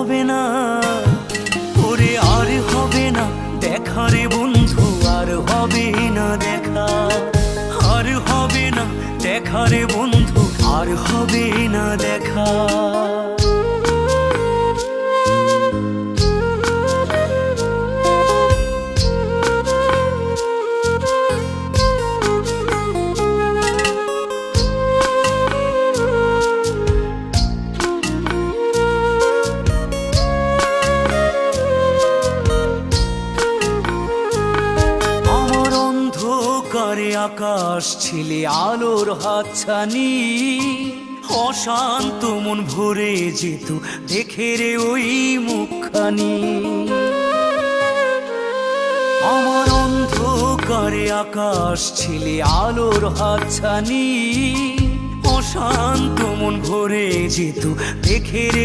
হবে না, ওরে আর হবে না দেখা রে বন্ধু, আর হবে না দেখা, আর হবে না দেখা রে বন্ধু, আর হবে না দেখা। অন্ধকারে আকাশ ছিলে আলোর হাতছানি, অশান্ত মন ভরে যেত দেখে রে ওই মুখখানি। আমার অন্ধকারে আকাশ ছিলে আলোর হাতছানি, অশান্ত মন ভরে যেত দেখে রে